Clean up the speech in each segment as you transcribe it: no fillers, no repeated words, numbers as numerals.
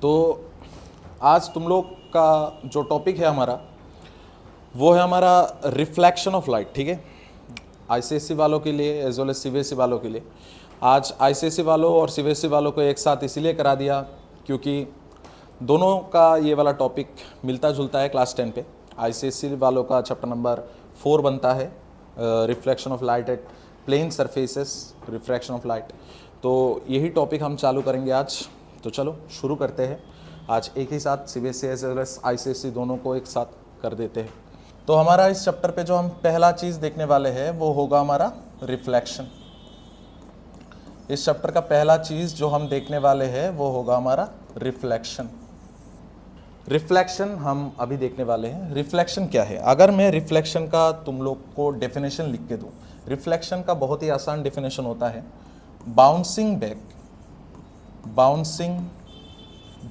तो आज तुम लोग का जो टॉपिक है हमारा वो है हमारा रिफ्लेक्शन ऑफ लाइट। ठीक है, आईसीएसई वालों के लिए एज वेल एज सीबीएसई वालों के लिए। आज आईसीएसई वालों और सीबीएसई वालों को एक साथ इसीलिए करा दिया क्योंकि दोनों का ये वाला टॉपिक मिलता जुलता है क्लास 10 पे। आईसीएसई वालों का चैप्टर नंबर 4 बनता है reflection of light at plane surfaces, refraction of light. तो यही टॉपिक हम चालू करेंगे आज। तो चलो शुरू करते हैं। आज एक ही साथ CBSE as well as ICSE दोनों को एक साथ कर देते हैं। तो हमारा इस चैप्टर पे जो हम पहला चीज़ देखने वाले हैं वो होगा हमारा रिफ्लेक्शन। इस चैप्टर का पहला चीज़ जो हम देखने वाले हैं वो होगा हमारा रिफ्लेक्शन। रिफ्लेक्शन हम अभी देखने वाले हैं। रिफ्लेक्शन क्या है? अगर मैं रिफ्लेक्शन का तुम लोग को डेफिनेशन लिख के दूं, रिफ्लेक्शन का बहुत ही आसान डेफिनेशन होता है बाउंसिंग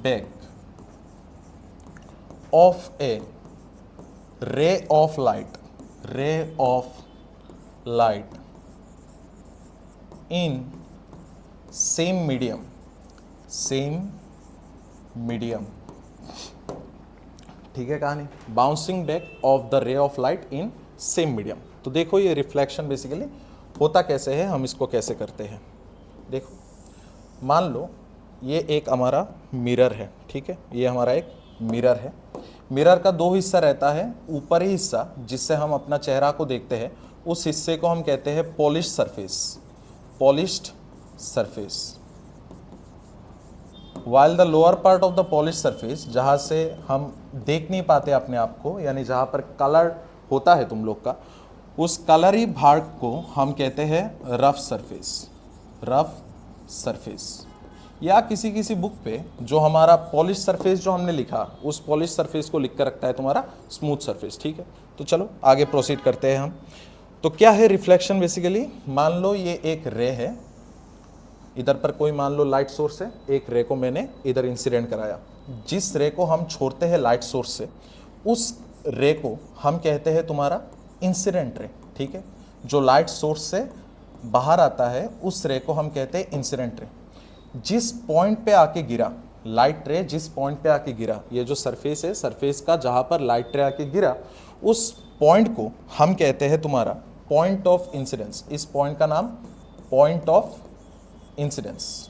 बैक ऑफ ए रे of light in same medium. ठीक है कहानी, bouncing back of the ray of light in same medium. तो देखो ये रिफ्लेक्शन बेसिकली होता कैसे है, हम इसको कैसे करते हैं। देखो मान लो ये एक हमारा मिरर है। ठीक है, ये हमारा एक मिरर है। मिरर का दो हिस्सा रहता है। ऊपरी हिस्सा जिससे हम अपना चेहरा को देखते हैं उस हिस्से को हम कहते हैं polished surface. While the lower part of the polish surface, जहाँ से हम देख नहीं पाते अपने आप को, यानी जहाँ पर कलर होता है तुम लोग का, उस कलरी भाग को हम कहते हैं रफ सरफेस। या किसी बुक पे जो हमारा पॉलिश सरफेस जो हमने लिखा उस पॉलिश सरफेस को लिख कर रखता है तुम्हारा स्मूथ सरफेस। ठीक है, तो चलो आगे प्रोसीड करते हैं हम। तो क्या है रिफ्लेक्शन? बेसिकली मान लो ये एक रे है, इधर पर कोई मान लो लाइट सोर्स है, एक रे को मैंने इधर इंसिडेंट कराया। जिस रे को हम छोड़ते हैं लाइट सोर्स से उस रे को हम कहते हैं तुम्हारा इंसिडेंट रे। ठीक है, जो लाइट सोर्स से बाहर आता है उस रे को हम कहते हैं इंसिडेंट रे। जिस पॉइंट पे आके गिरा लाइट रे, जिस पॉइंट पे आके गिरा, ये जो सरफेस है, सरफेस का जहां पर लाइट रे आके गिरा उस पॉइंट को हम कहते हैं तुम्हारा पॉइंट ऑफ इंसिडेंस। इस पॉइंट का नाम पॉइंट ऑफ इंसिडेंस।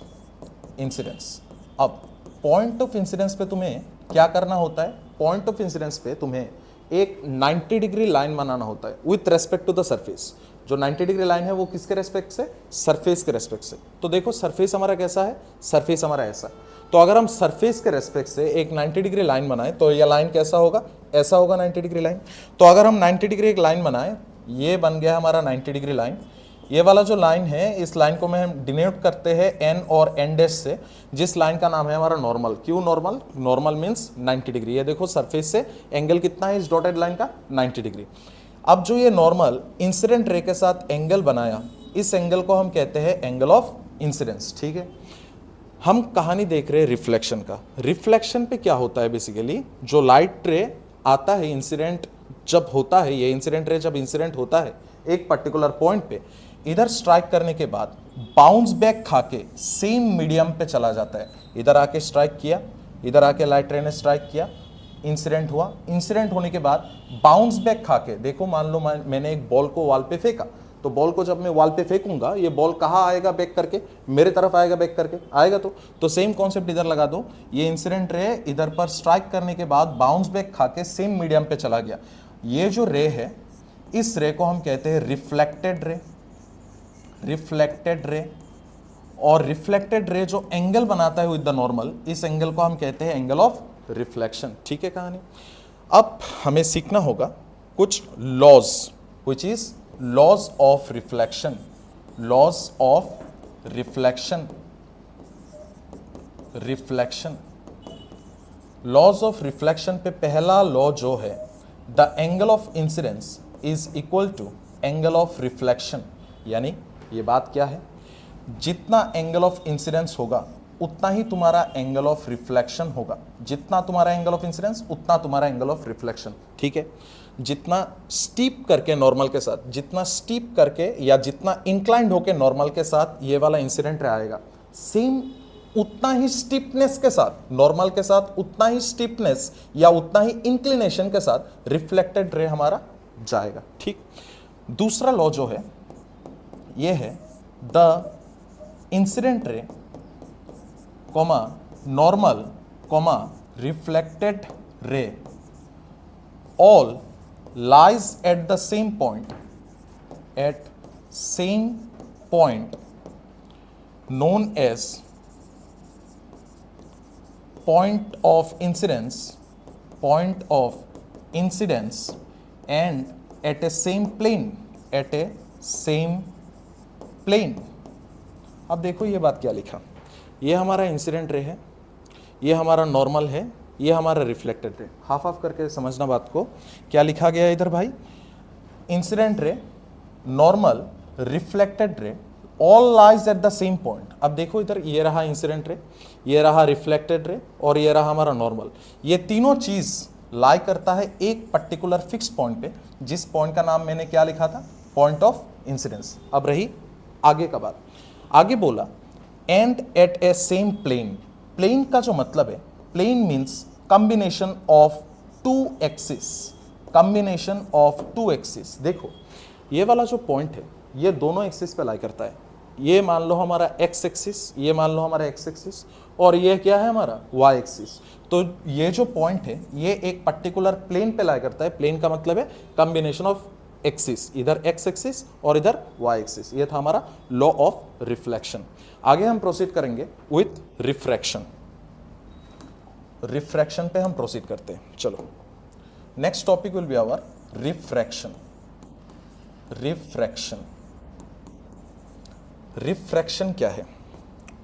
अब पॉइंट ऑफ इंसिडेंस पे तुम्हें क्या करना होता है? पॉइंट ऑफ इंसिडेंस पे तुम्हें एक 90 डिग्री लाइन बनाना होता है with respect to the surface. जो 90 डिग्री लाइन है वो किसके रेस्पेक्ट से? सरफेस के रेस्पेक्ट से। तो देखो सरफेस हमारा कैसा है, सरफेस हमारा ऐसा। तो अगर हम सरफेस के रेस्पेक्ट से एक 90 डिग्री लाइन बनाए तो यह लाइन कैसा होगा? ऐसा होगा 90 डिग्री लाइन। तो अगर हम 90 डिग्री एक लाइन बनाए, ये बन गया हमारा 90 डिग्री लाइन। ये वाला जो लाइन है, इस लाइन को में हम डिनोट करते हैं एन और एन डैश से, जिस लाइन का नाम है हमारा नॉर्मल। क्यों नॉर्मल? Normal means 90 degree. ये देखो सरफेस से एंगल कितना है इस डॉटेड लाइन का? 90 डिग्री। अब जो ये नॉर्मल इंसिडेंट रे के साथ एंगल बनाया, इस एंगल को हम कहते हैं एंगल ऑफ इंसिडेंस। ठीक है, हम कहानी देख रहे हैं रिफ्लेक्शन का। रिफ्लेक्शन पे क्या होता है? बेसिकली जो लाइट रे आता है, इंसिडेंट जब होता है, ये इंसिडेंट रे जब इंसिडेंट होता है एक पर्टिकुलर पॉइंट पे, इधर स्ट्राइक करने के बाद बाउंस बैक खाके सेम मीडियम पे चला जाता है। इधर आके स्ट्राइक किया, इधर आके लाइट रे ने स्ट्राइक किया, इंसिडेंट हुआ। इंसिडेंट होने के बाद बाउंस बैक खाके, देखो मान लो मैंने एक बॉल को वॉल पे फेंका, तो बॉल को जब मैं वॉल पे फेंकूंगा ये बॉल कहाँ आएगा? बैक करके मेरे तरफ आएगा, बैक करके आएगा। तो सेम कॉन्सेप्ट इधर लगा दो। ये इंसिडेंट रे इधर पर स्ट्राइक करने के बाद बाउंस बैक खाके सेम मीडियम पे चला गया। ये जो रे है, इस रे को हम कहते हैं रिफ्लेक्टेड रे। और रिफ्लेक्टेड रे जो एंगल बनाता है विद द नॉर्मल, इस एंगल को हम कहते हैं एंगल ऑफ रिफ्लेक्शन। ठीक है कहानी। अब हमें सीखना होगा कुछ laws, which is laws of reflection. Laws of reflection पे पहला लॉ जो है, the angle of incidence is equal to angle of reflection. यानी ये बात क्या है? जितना एंगल ऑफ इंसिडेंस होगा उतना ही तुम्हारा एंगल ऑफ रिफ्लेक्शन होगा। जितना तुम्हारा एंगल ऑफ इंसिडेंस उतना तुम्हारा एंगल ऑफ रिफ्लेक्शन। ठीक है, जितना स्टीप करके नॉर्मल के साथ, जितना स्टीप करके या जितना इंक्लाइंड होके नॉर्मल के साथ ये वाला इंसिडेंट आएगा, सेम उतना ही स्टिफनेस के साथ, नॉर्मल के साथ उतना ही स्टिफनेस या उतना ही इंक्लिनेशन के साथ रिफ्लेक्टेड रे हमारा जाएगा। ठीक, दूसरा लॉ जो है ये है the incident ray comma normal comma reflected ray all lies at the same point, at same point known as point of incidence and at a same plane, at a same plane। अब देखो ये बात क्या लिखा, ये हमारा incident ray है, ये हमारा नॉर्मल है, ये हमारा रिफ्लेक्टेड रे। हाफ हाफ करके समझना बात को, क्या लिखा गया इधर भाई, incident ray, normal, reflected ray all lies at the same point. अब देखो इधर ये रहा इंसिडेंट रे, ये रहा रिफ्लेक्टेड रे और ये रहा हमारा नॉर्मल। ये तीनों चीज लाई करता है एक पर्टिकुलर फिक्स पॉइंट पे, जिस पॉइंट का नाम मैंने क्या लिखा था, पॉइंट ऑफ इंसिडेंस। अब रही आगे का बात, आगे बोला and at a same plane. Plane का जो मतलब है, plane means combination of two axis, combination of two axis. देखो ये वाला जो पॉइंट है ये दोनों एक्सिस पे लाई करता है। ये मान लो हमारा एक्स एक्सिस, ये मान लो हमारा एक्स एक्सिस, और ये क्या है हमारा वाई एक्सिस। तो ये जो पॉइंट है ये एक पर्टिकुलर प्लेन पे लाई करता है। प्लेन का मतलब है कॉम्बिनेशन ऑफ एक्सिस, इधर एक्स एक्सिस और इधर वाई एक्सिस। ये था हमारा लॉ ऑफ रिफ्लेक्शन। आगे हम प्रोसीड करेंगे विथ रिफ्रैक्शन। रिफ्रैक्शन पे हम प्रोसीड करते हैं। चलो next topic will be our refraction. Refraction, refraction क्या है?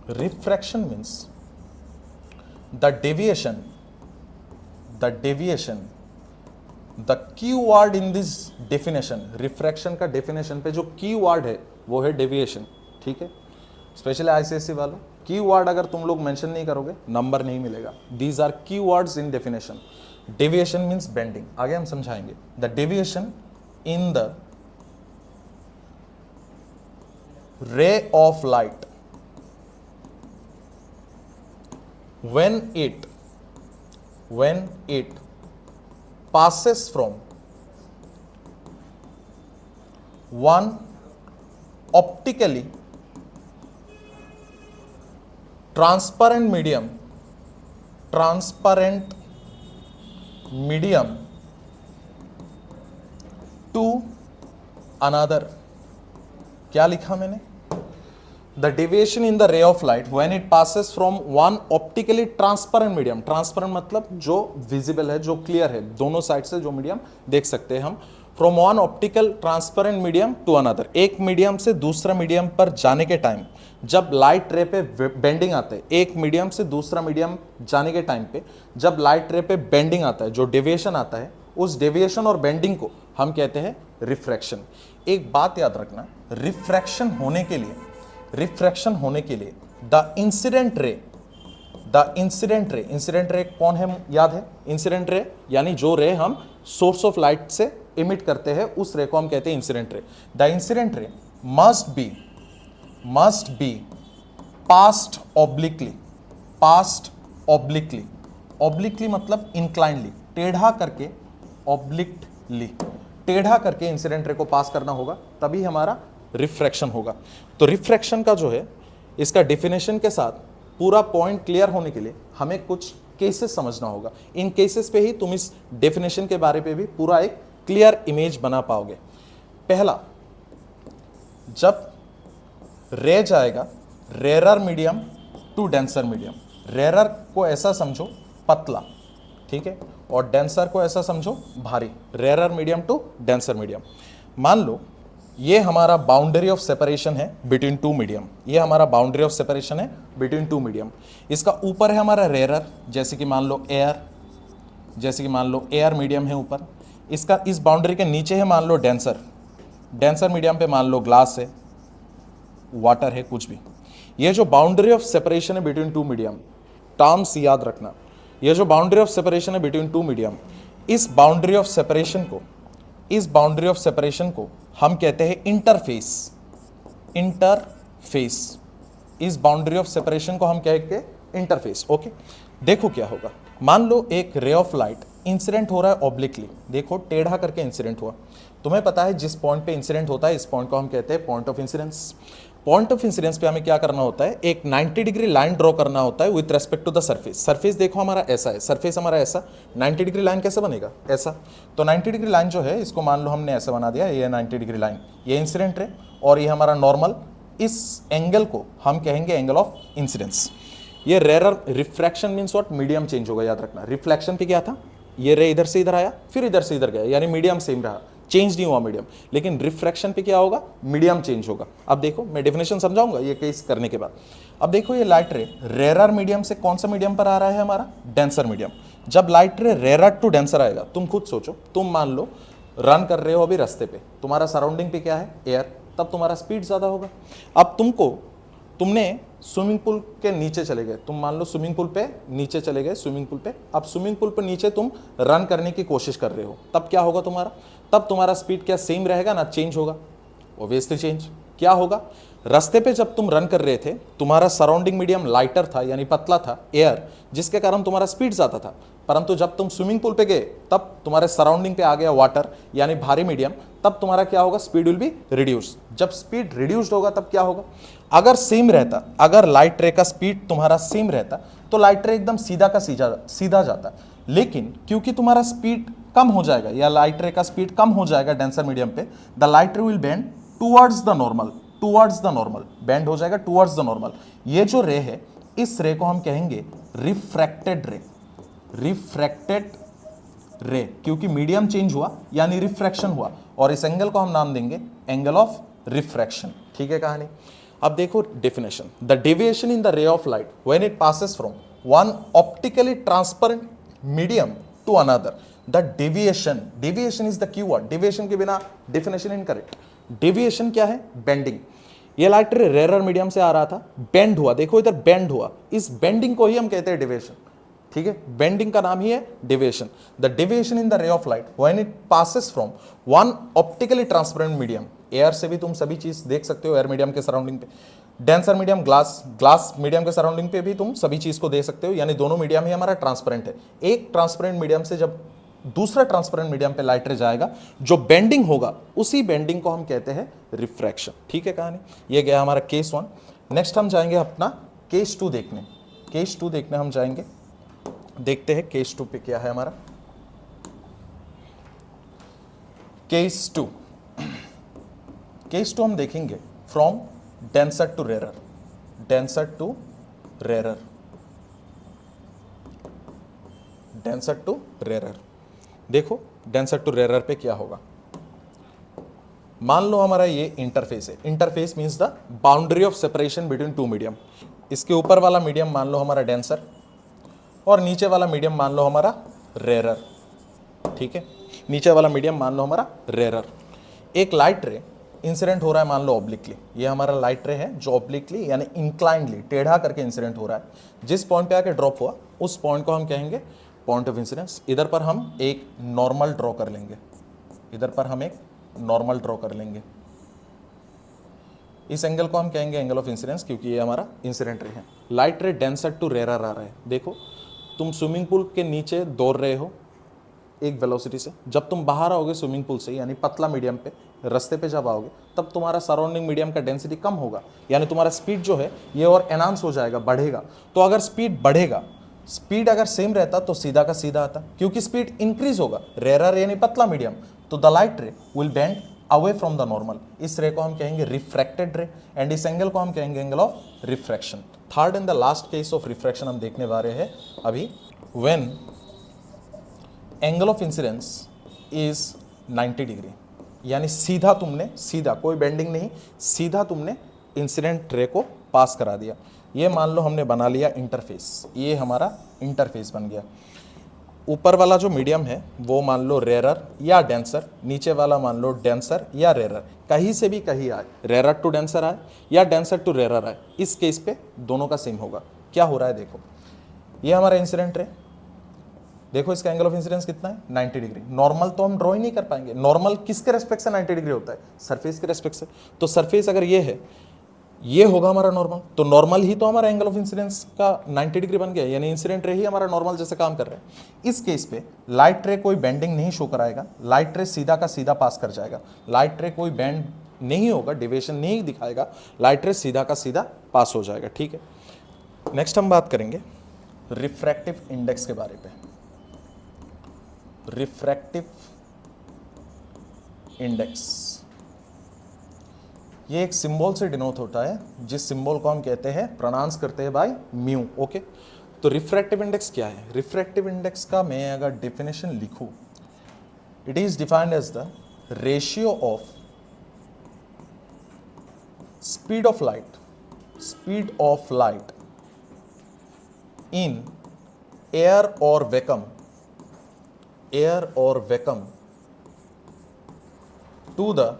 Refraction means the deviation, the key word in this definition. Refraction का डेफिनेशन पे जो की वर्ड है वो है डेविएशन। ठीक है, स्पेशली आईसीएसई वालों, की वर्ड अगर तुम लोग मेंशन नहीं करोगे नंबर नहीं मिलेगा। दीज आर की words in definition. Deviation means bending, आगे हम समझाएंगे। The deviation in the ray of light when it passes from one optically transparent medium to another। क्या लिखा मैंने? The deviation in the ray of light when it passes from one optically transparent medium, transparent मतलब जो visible है, जो clear है, दोनों side से जो मीडियम देख सकते हैं हम, from one optical transparent medium to another, एक मीडियम से दूसरा मीडियम पर जाने के टाइम जब लाइट रे पे बेंडिंग आता है, एक मीडियम से दूसरा मीडियम जाने के टाइम पे जब लाइट रे पे बेंडिंग आता है, जो डेविएशन आता है, उस डेविएशन और बेंडिंग को हम कहते हैं रिफ्रैक्शन। एक बात याद रखना, रिफ्रैक्शन होने के लिए द इंसिडेंट रे कौन है याद है? इंसिडेंट रे यानी जो रे हम सोर्स ऑफ लाइट से इमिट करते हैं उस रे को हम कहते हैं incident ray. The incident ray must be passed obliquely, obliquely मतलब इंक्लाइनली, टेढ़ा करके, ऑब्लिकली टेढ़ा करके इंसिडेंट रे को पास करना होगा, तभी हमारा रिफ्रैक्शन होगा। तो रिफ्रैक्शन का जो है इसका डेफिनेशन के साथ पूरा पॉइंट क्लियर होने के लिए हमें कुछ केसेस समझना होगा। इन केसेस पे ही तुम इस डेफिनेशन के बारे पे भी पूरा एक क्लियर इमेज बना पाओगे। पहला, जब रे जाएगा rarer medium to denser medium, rarer को ऐसा समझो पतला, ठीक है, और डेंसर को ऐसा समझो भारी, rarer medium to denser medium. मान लो ये हमारा बाउंड्री ऑफ सेपरेशन है बिटवीन टू मीडियम, ये हमारा बाउंड्री ऑफ सेपरेशन है बिटवीन टू मीडियम। इसका ऊपर है हमारा रेरर, जैसे कि मान लो एयर मीडियम है ऊपर। इसका इस बाउंड्री के नीचे है मान लो डेंसर मीडियम पे मान लो ग्लास है, वाटर है, कुछ भी। ये जो बाउंड्री ऑफ सेपरेशन है बिटवीन टू मीडियम, टर्म्स याद रखना, ये जो बाउंड्री ऑफ सेपरेशन है बिटवीन टू मीडियम, इस बाउंड्री ऑफ सेपरेशन को हम कहते हैं इंटरफेस। इस बाउंड्री ऑफ सेपरेशन को हम कहेंगे इंटरफेस। ओके, देखो क्या होगा, मान लो एक रे ऑफ लाइट इंसिडेंट हो रहा है ऑब्लिकली, देखो टेढ़ा करके इंसिडेंट हुआ। तुम्हें पता है जिस पॉइंट पे इंसिडेंट होता है इस पॉइंट को हम कहते हैं point of incidence. Point of incidence पे हमें क्या करना होता है, एक 90 डिग्री लाइन ड्रॉ करना होता है with respect to the surface. Surface देखो हमारा ऐसा है, सरफेस हमारा ऐसा, 90 डिग्री लाइन कैसे बनेगा, ऐसा। तो 90 डिग्री लाइन जो है इसको मान लो हमने ऐसा बना दिया, ये 90 डिग्री लाइन, ये इंसिडेंट है और ये हमारा नॉर्मल। इस एंगल को हम कहेंगे एंगल ऑफ इंसिडेंस। ये rarer refraction means what, medium change होगा, याद रखना। रिफ्लेक्शन पे क्या था, ये रे इधर से इधर आया फिर इधर से इधर गया, यानी मीडियम सेम रहा, चेंज नहीं हुआ मीडियम। लेकिन रिफ्रैक्शन पे क्या होगा, मीडियम चेंज होगा। अब देखो मैं डेफिनेशन समझाऊंगा ये केस करने के बाद। अब देखो ये लाइट रे रेरर मीडियम से कौन सा मीडियम पर आ रहा है, हमारा डेंसर मीडियम। जब light ray rarer to denser आएगा, तुम खुद सोचो, तुम मान लो रन कर रहे हो अभी रास्ते पे, तुम्हारा सराउंडिंग पे क्या है, एयर, तब तुम्हारा स्पीड ज्यादा होगा। अब तुमने स्विमिंग पूल के नीचे चले गए, तुम मान लो स्विमिंग पूल पे नीचे चले गए, स्विमिंग पूल पे। अब स्विमिंग पूल पे नीचे तुम रन करने की कोशिश कर रहे हो, तब क्या होगा तुम्हारा, तब तुम्हारा स्पीड क्या सेम रहेगा ना, चेंज होगा, ऑब्वियसली चेंज। क्या होगा, रास्ते पे जब तुम रन कर रहे थे तुम्हारा सराउंडिंग मीडियम लाइटर था, यानी पतला था, एयर, जिसके कारण तुम्हारा स्पीड ज्यादा था। परंतु जब तुम स्विमिंग पूल पे गए तब तुम्हारे सराउंडिंग पे आ गया वाटर, यानी भारी मीडियम, तब तुम्हारा क्या होगा, स्पीड विल बी रिड्यूस। जब स्पीड रिड्यूस्ड होगा तब क्या होगा, अगर सेम रहता, अगर लाइट रे का स्पीड तुम्हारा सेम रहता तो लाइट रे एकदम सीधा का सीधा जाता। लेकिन क्योंकि तुम्हारा स्पीड कम हो जाएगा या लाइट रे का स्पीड कम हो जाएगा डेंसर मीडियम पे, द लाइट रे will bend towards the normal, towards the normal, bend हो जाएगा टुवर्ड्स द नॉर्मल। ये जो रे है इस रे को हम कहेंगे रिफ्रैक्टेड रे, रिफ्रैक्टेड रे, क्योंकि मीडियम चेंज हुआ यानी रिफ्रैक्शन हुआ, और इस एंगल को हम नाम देंगे एंगल ऑफ रिफ्रैक्शन। ठीक है कहानी। अब देखो definition, the deviation in the ray of light when it passes from one optically transparent medium to another, the deviation, deviation is the keyword, deviation के बिना डेफिनेशन इनकरेक्ट। डेविएशन क्या है, bending. ये लाइट रे रेरर मीडियम से आ रहा था, bend हुआ, देखो इधर बेंड हुआ, इस बेंडिंग को ही हम कहते हैं डेविएशन। ठीक है, बेंडिंग का नाम ही है deviation. The deviation in the ray of light when it passes from one optically transparent medium, air से भी तुम सभी चीज देख सकते हो, एयर मीडियम के सराउंडिंग पे, denser medium glass, glass medium के सराउंडिंग पे भी तुम सभी चीज को देख सकते हो, यानी दोनों मीडियम ही हमारा ट्रांसपेरेंट है। एक ट्रांसपेरेंट मीडियम से जब दूसरा ट्रांसपेरेंट मीडियम पे लाइट रे जाएगा, जो बेंडिंग होगा उसी बेंडिंग को हम कहते हैं रिफ्रैक्शन। ठीक है कहानी, ये गया हमारा केस 1। नेक्स्ट हम जाएंगे अपना केस 2 देखने। केस 2 देखने हम जाएंगे, देखते हैं केस 2 पे क्या है हमारा। केस 2, केस 2 हम देखेंगे from denser to rarer, denser to rarer, denser to rarer. देखो डेंसर टू रेरर पे क्या होगा, मान लो हमारा ये इंटरफेस है, interface means the boundary of separation between two medium. इसके ऊपर वाला मीडियम मान लो हमारा डेंसर और नीचे वाला मीडियम मान लो हमारा रेरर। ठीक है, नीचे वाला मीडियम मान लो हमारा रेरर। एक लाइट रे इंसिडेंट हो रहा है मान लो ऑब्लिकली, ये हमारा लाइट रे है जो ऑब्लिकली यानी इंक्लाइंडली, टेढ़ा करके इंसिडेंट हो रहा है। जिस पॉइंट पे आके ड्रॉप हुआ उस पॉइंट को हम कहेंगे पॉइंट ऑफ इंसिडेंस। इधर पर हम एक नॉर्मल ड्रॉ कर लेंगे, इधर पर हम एक नॉर्मल ड्रॉ कर लेंगे। इस एंगल को हम कहेंगे एंगल ऑफ इंसिडेंस, क्योंकि ये हमारा इंसिडेंट रे है। Light ray denser to rarer आ रहा है। देखो तुम स्विमिंग पूल के नीचे दौड़ रहे हो एक वेलोसिटी से, जब तुम बाहर आओगे स्विमिंग पूल से यानी पतला मीडियम पे, रास्ते पे जब आओगे तब तुम्हारा सराउंडिंग मीडियम का डेंसिटी कम होगा, यानी तुम्हारा स्पीड जो है ये और एनहांस हो जाएगा, बढ़ेगा। तो अगर स्पीड बढ़ेगा, स्पीड अगर सेम रहता तो सीधा का सीधा आता, क्योंकि स्पीड इंक्रीज होगा, रेरर यानी पतला मीडियम, तो द लाइट रे will bend away from the normal. इस रे को हम कहेंगे रिफ्रैक्टेड रे एंड इस एंगल को हम कहेंगे angle of refraction. Third and the last case of refraction हम देखने वाले हैं अभी, when angle of incidence is 90 degree, यानी सीधा तुमने, सीधा कोई बेंडिंग नहीं, सीधा तुमने इंसिडेंट रे को पास करा दिया। ये मान लो हमने बना लिया इंटरफेस, ये हमारा इंटरफेस बन गया। ऊपर वाला जो मीडियम है वो मान लो रेरर या डेंसर, नीचे वाला मान लो डेंसर या रेरर, कहीं से भी कहीं आए, रेरर टू डेंसर आए या डेंसर टू रेरर आए, इस केस पे दोनों का सेम होगा। क्या हो रहा है देखो, ये हमारा इंसिडेंट रे, देखो इसका एंगल ऑफ इंसिडेंस कितना है 90 डिग्री। नॉर्मल तो हम ड्रॉ ही नहीं कर पाएंगे, नॉर्मल किसके रेस्पेक्ट से 90 डिग्री होता है, सरफेस के रेस्पेक्ट से। तो सरफेस अगर ये है, ये होगा हमारा नॉर्मल, तो नॉर्मल ही तो हमारा एंगल ऑफ इंसिडेंस का 90 डिग्री बन गया, यानी इंसिडेंट रे ही हमारा नॉर्मल जैसे काम कर रहा है। इस केस पे लाइट रे कोई बेंडिंग नहीं शो कराएगा, लाइट रे सीधा का सीधा पास कर जाएगा, लाइट रे कोई बेंड नहीं होगा, डिविएशन नहीं दिखाएगा, लाइट रे सीधा का सीधा पास हो जाएगा, ठीक है। नेक्स्ट हम बात करेंगे रिफ्रैक्टिव इंडेक्स के बारे में। रिफ्रैक्टिव इंडेक्स ये एक सिंबल से डिनोट होता है, जिस सिंबल को हम कहते हैं, प्रोनाउंस करते हैं बाय म्यू, ओके। तो रिफ्रैक्टिव इंडेक्स क्या है? रिफ्रैक्टिव इंडेक्स का मैं अगर डेफिनेशन लिखूं, it is defined as the ratio of speed of light in air और vacuum to the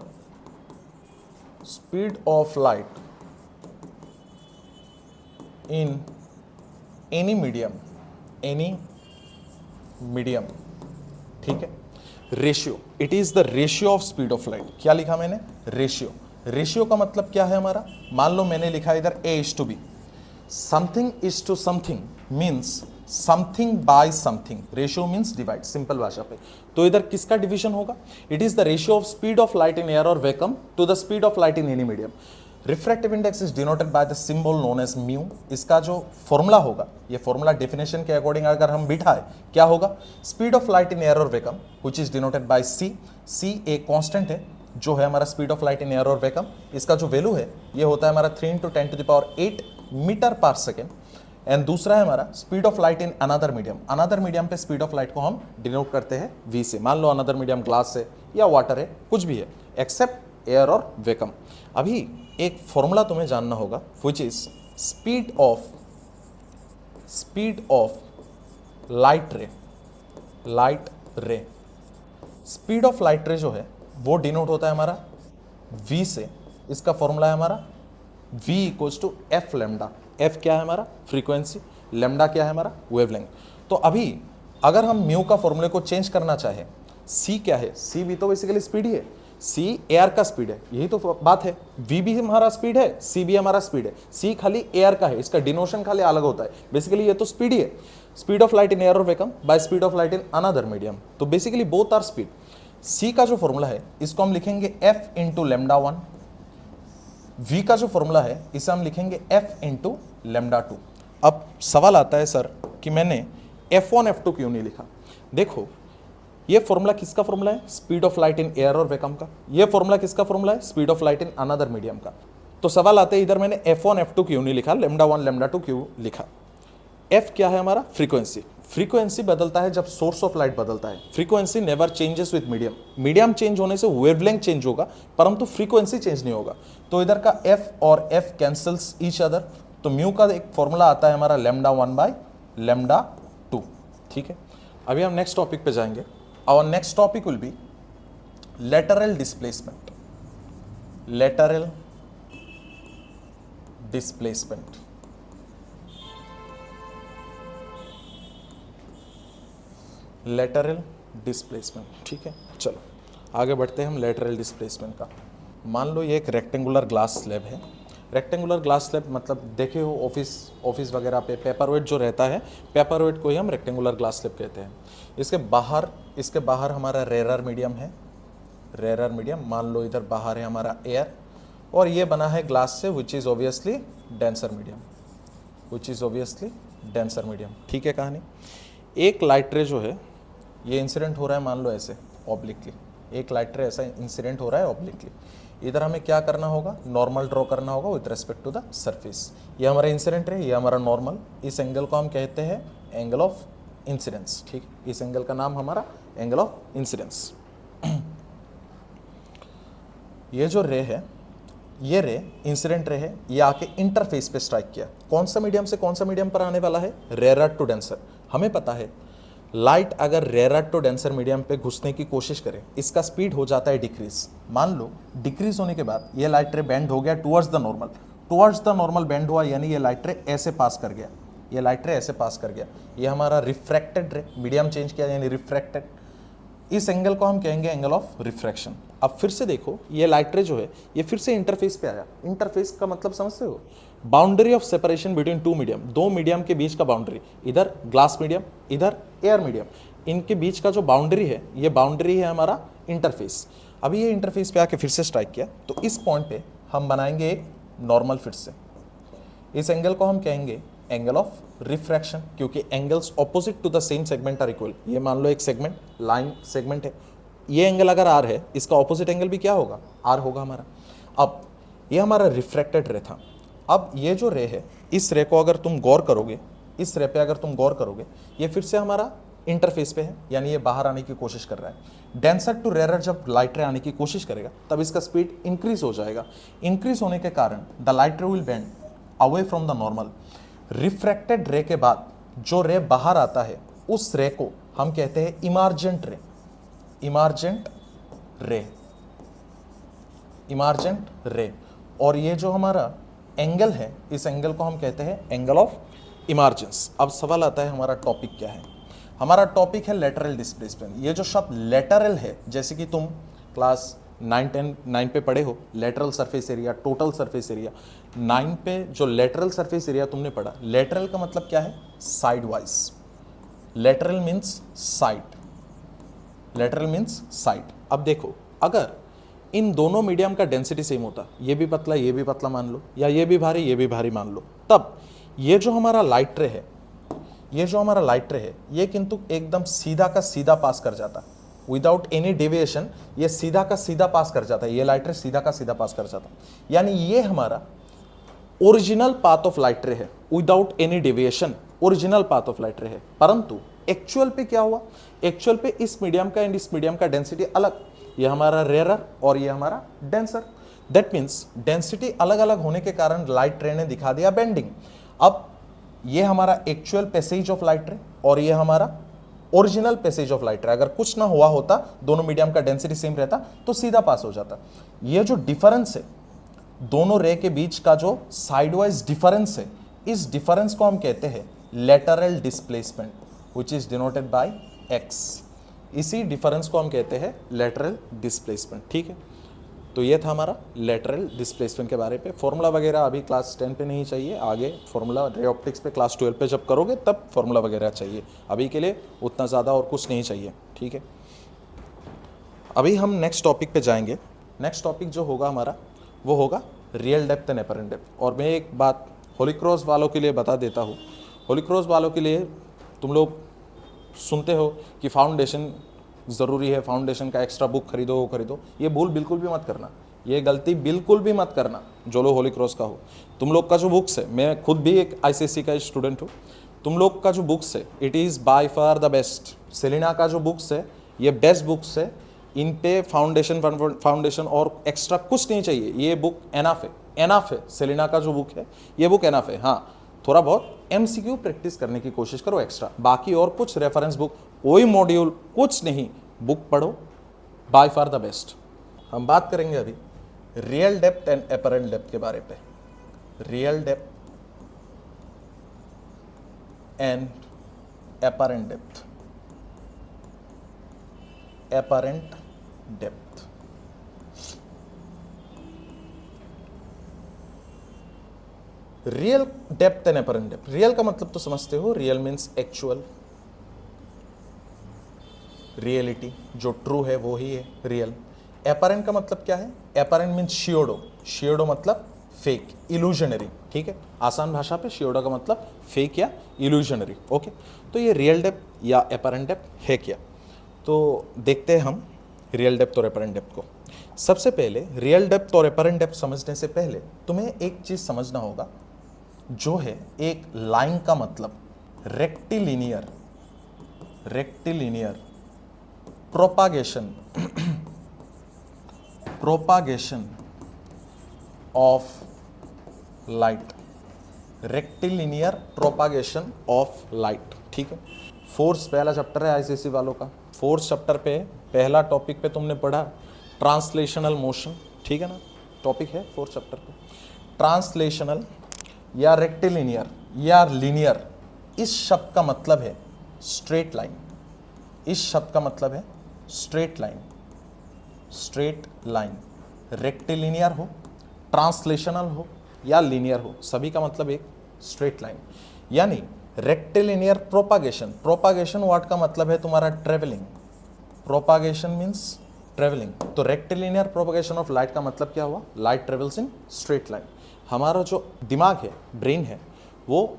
speed of light in any medium, ठीक है। Ratio, it is the ratio of speed of light. क्या लिखा मैंने? Ratio का मतलब क्या है हमारा? मान लो मैंने लिखा इधर A is to B, something is to something means something by something, ratio means divide, simple भाषा पे। तो इधर किसका डिवीजन होगा? It is the ratio of speed of light in air और vacuum to the speed of light in any medium. Refractive index is denoted by the symbol known as mu. इसका जो formula होगा, ये formula definition के according अगर हम बिठाए, क्या होगा? Speed of light in air और vacuum which is denoted by C एक कांस्टेंट है जो है हमारा speed of light in air और वैक्यूम। इसका जो वैल्यू है ये होता है हमारा 3 × 10⁸ मीटर पर सेकेंड। एंड दूसरा है हमारा speed of light in another medium. Another medium पे स्पीड ऑफ लाइट को हम डिनोट करते हैं V से। मान लो अनदर मीडियम ग्लास है या वाटर है, कुछ भी है एक्सेप्ट एयर और वैक्यूम। अभी एक फॉर्मूला तुम्हें जानना होगा which is speed of light रे। स्पीड ऑफ लाइट रे जो है वो डिनोट होता है हमारा V से। इसका फॉर्मूला है हमारा V = f लैम्डा। f क्या है हमारा? फ्रीक्वेंसी। लैम्डा क्या है हमारा? वेवलेंथ। तो अभी अगर हम म्यू का फॉर्मूले को चेंज करना चाहे, c क्या है? c भी तो बेसिकली स्पीड ही है, c एयर का स्पीड है, यही तो बात है। v भी हमारा स्पीड है, c भी हमारा स्पीड है, c खाली एयर का है, इसका डिनोशन खाली अलग होता है। बेसिकली ये तो स्पीड ही है, speed of light in air और vacuum by speed of light in another medium. तो basically both are speed. c का जो फॉर्मूला है इसको हम लिखेंगे f × λ1। v का जो फॉर्मूला है इसे हम लिखेंगे f × λ2। अब सवाल आता है सर कि मैंने f1 f2 क्यों नहीं लिखा? देखो ये फॉर्मूला किसका फॉर्मूला है? Speed of light in air और वैक्यूम का। ये फॉर्मूला किसका फॉर्मूला है? Speed of light in another medium का। तो सवाल आता है इधर मैंने f1 f2 क्यों नहीं लिखा, λ1 λ2 क्यों लिखा? f क्या है हमारा? फ्रीक्वेंसी। फ्रीक्वेंसी बदलता है जब सोर्स ऑफ लाइट बदलता है। Frequency never changes with medium. Medium change होने से वेवलेंथ चेंज होगा, परंतु फ्रीक्वेंसी चेंज नहीं होगा। तो इधर का f और f कैंसल्स ईच अदर। तो म्यू का एक फॉर्मूला आता है हमारा λ1/λ2, ठीक है। अभी हम नेक्स्ट टॉपिक पे जाएंगे। Our next topic will be lateral displacement. Lateral displacement, lateral displacement, ठीक है। चलो आगे बढ़ते हैं हम लेटरल डिस्प्लेसमेंट का। मान लो ये एक रेक्टेंगुलर ग्लास स्लैब है। रेक्टेंगुलर ग्लास स्लैब मतलब देखे हो ऑफिस वगैरह पे पेपर वेट जो रहता है, पेपर वेट को ही हम रेक्टेंगुलर ग्लास स्लैब कहते हैं। इसके बाहर हमारा रेयर मीडियम है, रेयर मीडियम। मान लो इधर बाहर है हमारा एयर, और ये बना है ग्लास से which is obviously denser medium, ठीक है कहानी। एक लाइट रे जो है ये इंसिडेंट हो रहा है, मान लो ऐसे ऑब्लिकली, एक लाइट रे ऐसा इंसिडेंट हो रहा है ऑब्लिकली। इधर हमें क्या करना होगा? नॉर्मल ड्रॉ करना होगा with respect to the surface. ये हमारा इंसिडेंट है, ये हमारा नॉर्मल। इस एंगल को हम कहते हैं एंगल ऑफ इंसिडेंस, ठीक। इस एंगल का नाम हमारा एंगल ऑफ इंसिडेंस। ये जो रे है, ये रे इंसिडेंट रे है, ये आके इंटरफेस पे स्ट्राइक किया। कौन सा मीडियम से कौन सा मीडियम पर आने वाला है? Rare to denser. हमें पता है लाइट अगर रेयर टू डेंसर मीडियम पे घुसने की कोशिश करे, इसका स्पीड हो जाता है डिक्रीज। मान लो डिक्रीज होने के बाद ये लाइट रे बेंड हो गया टुवर्ड्स द नॉर्मल बेंड हुआ, यानी ये लाइट रे ऐसे पास कर गया, ये हमारा रिफ्रैक्टेड रे, मीडियम चेंज किया यानी रिफ्रैक्टेड। इस एंगल को हम कहेंगे एंगल ऑफ रिफ्रैक्शन। अब फिर से देखो, ये लाइट रे जो है ये फिर से इंटरफेस पे आया। इंटरफेस का मतलब समझते हो, boundary of separation between two medium, दो मीडियम के बीच का बाउंड्री, इधर ग्लास मीडियम इधर एयर मीडियम, इनके बीच का जो बाउंड्री है ये बाउंड्री है हमारा इंटरफेस। अभी ये इंटरफेस पे आके फिर से स्ट्राइक किया, तो इस पॉइंट पे हम बनाएंगे एक नॉर्मल फिर से। इस एंगल को हम कहेंगे एंगल ऑफ रिफ्रैक्शन, क्योंकि angles opposite to the same segment are equal. ये मान लो एक सेगमेंट लाइन सेगमेंट है, ये एंगल अगर आर है, इसका ऑपोजिट एंगल भी क्या होगा, आर होगा हमारा। अब ये हमारा रिफ्रैक्टेड रे था। अब ये जो रे है, इस रे को अगर तुम गौर करोगे, इस रे पे अगर तुम गौर करोगे, ये फिर से हमारा इंटरफेस पे है, यानी ये बाहर आने की कोशिश कर रहा है। डेंसर टू रेयर जब लाइट रे आने की कोशिश करेगा तब इसका स्पीड इंक्रीज हो जाएगा। इंक्रीज होने के कारण द लाइट रे will bend away from the normal. Refracted रे के बाद जो रे बाहर आता है उस रे को हम कहते हैं इमर्जेंट रे। इमर्जेंट रे, इमर्जेंट रे। और ये जो हमारा एंगल है, इस एंगल को हम कहते हैं एंगल ऑफ इमर्जेंस। अब सवाल आता है हमारा टॉपिक क्या है। हमारा टॉपिक है लेटरल डिस्प्लेसमेंट। ये जो शब्द लेटरल है, जैसे कि तुम क्लास 9 पे पढ़े हो lateral surface area, total surface area. 9 पे जो लेटरल सरफेस एरिया तुमने पढ़ा, लेटरल का मतलब क्या है, side wise. Lateral means side, lateral means side. अब देखो, अगर इन दोनों मीडियम का डेंसिटी सेम होता, ये भी पतला ये भी पतला मान लो, या ये भी भारी ये भी भारी मान लो, तब ये जो हमारा लाइट रे है, ये जो हमारा लाइट रे है, ये किंतु एकदम सीधा का सीधा पास कर जाता, विदाउट एनी डेविएशन। ये सीधा का सीधा पास कर जाता है, ये लाइट रे सीधा का सीधा पास कर जाता, यानी ये हमारा ओरिजिनल पाथ ऑफ लाइट रे है, without any deviation original path of light रे है। परंतु एक्चुअल पे क्या हुआ, एक्चुअल पे इस मीडियम का एंड इस मीडियम का डेंसिटी अलग, ये हमारा रेयरर और ये हमारा डेंसर। दैट मीन्स डेंसिटी अलग अलग होने के कारण लाइट रे ने दिखा दिया बेंडिंग। अब ये हमारा एक्चुअल पैसेज ऑफ लाइट रे और ये हमारा ओरिजिनल पैसेज ऑफ लाइट रे। अगर कुछ ना हुआ होता, दोनों मीडियम का डेंसिटी सेम रहता, तो सीधा पास हो जाता। ये जो डिफरेंस है दोनों रे के बीच का, जो साइडवाइज डिफरेंस है, इस डिफरेंस को हम कहते हैं lateral displacement, which is denoted bye x. इसी डिफरेंस को हम कहते हैं लेटरल डिस्प्लेसमेंट। ठीक है, तो ये था हमारा लेटरल डिस्प्लेसमेंट के बारे पे। फॉर्मूला वगैरह अभी क्लास 10 पे नहीं चाहिए, आगे फॉर्मूला रे ऑप्टिक्स पे क्लास 12 पे जब करोगे तब फॉर्मूला वगैरह चाहिए। अभी के लिए उतना ज़्यादा और कुछ नहीं चाहिए। ठीक है, अभी हम नेक्स्ट टॉपिक पे जाएंगे। नेक्स्ट टॉपिक जो होगा हमारा वो होगा real depth and apparent depth. और मैं एक बात होली क्रॉस वालों के लिए बता देता हूँ। होली क्रॉस वालों के लिए तुम लोग सुनते हो कि फाउंडेशन ज़रूरी है, फाउंडेशन का एक्स्ट्रा बुक खरीदो, वो खरीदो। ये भूल बिल्कुल भी मत करना, ये गलती बिल्कुल भी मत करना जो लोग होली क्रॉस का हो। तुम लोग का जो बुक्स है, मैं खुद भी एक ICSE का स्टूडेंट हूँ, तुम लोग का जो बुक्स है it is by far the best. Selina का जो बुक्स है ये बेस्ट बुक्स है, इन पे फाउंडेशन और एक्स्ट्रा कुछ नहीं चाहिए। ये बुक एनफ है, एनफ है। सेलिना का जो बुक है ये बुक एनफ है। हाँ, थोड़ा बहुत MCQ प्रैक्टिस करने की कोशिश करो एक्स्ट्रा, बाकी और कुछ रेफरेंस बुक, कोई मॉड्यूल कुछ नहीं, बुक पढ़ो, बाय फार द बेस्ट। हम बात करेंगे अभी real depth and apparent depth के बारे पे। Real depth and apparent depth, apparent depth. Real depth and apparent depth. Real का मतलब तो समझते हो, रियल मीन्स एक्चुअल, रियलिटी, जो ट्रू है वो ही है रियल। एपरेंट का मतलब क्या है, एपरेंट मीन्स शियोडो, शियोडो मतलब फेक, इल्यूजनरी। ठीक है, आसान भाषा पे शियोडो का मतलब फेक या इल्यूजनरी। ओके, तो ये रियल डेप्थ या एपरेंट डेप्थ है क्या, तो देखते हैं हम रियल डेप्थ और एपरेंट डेप्थ को। सबसे पहले रियल डेप्थ और एपरेंट डेप्थ समझने से पहले तुम्हें एक चीज समझना होगा, जो है एक लाइन का मतलब rectilinear, rectilinear propagation, propagation of light, rectilinear propagation of light. ठीक है, फोर्स पहला चैप्टर है ICSE वालों का। फोर्थ चैप्टर पे पहला टॉपिक पे तुमने पढ़ा ट्रांसलेशनल मोशन। ठीक है ना, टॉपिक है फोर्थ चैप्टर पे। ट्रांसलेशनल या रेक्टिलिनियर या लिनियर, इस शब्द का मतलब है स्ट्रेट लाइन। इस शब्द का मतलब है straight line, straight line, rectilinear हो, ट्रांसलेशनल हो या लीनियर हो, सभी का मतलब एक स्ट्रेट लाइन। यानी रेक्टिलिनियर प्रोपागेशन, प्रोपागेशन वर्ड का मतलब है तुम्हारा ट्रेवलिंग, प्रोपागेशन मीन्स ट्रेवलिंग। तो रेक्टिलिनियर प्रोपागेशन ऑफ लाइट का मतलब क्या हुआ, light travels in straight line. हमारा जो दिमाग है, ब्रेन है, वो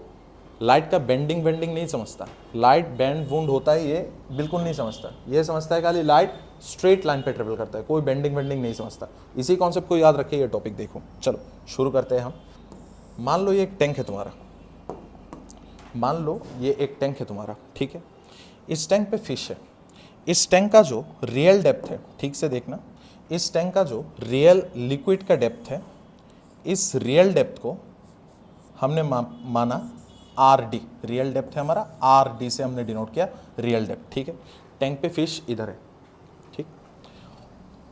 लाइट का बेंडिंग वेंडिंग नहीं समझता, लाइट बेंड वुंड होता है ये बिल्कुल नहीं समझता, ये समझता है खाली लाइट स्ट्रेट लाइन पे ट्रेवल करता है, कोई बेंडिंग वेंडिंग नहीं समझता। इसी कॉन्सेप्ट को याद रखिए, ये टॉपिक देखो। चलो शुरू करते हैं हम। मान लो ये एक टैंक है तुम्हारा, मान लो ये एक टैंक है तुम्हारा, ठीक है। इस टैंक पे फिश है। इस टैंक का जो रियल डेप्थ है, ठीक से देखना, इस टैंक का जो रियल लिक्विड का डेप्थ है, इस रियल डेप्थ को हमने माना RD, रियल डेप्थ है हमारा, RD से हमने डिनोट किया रियल डेप्थ, ठीक है। टैंक पे फिश इधर है, ठीक।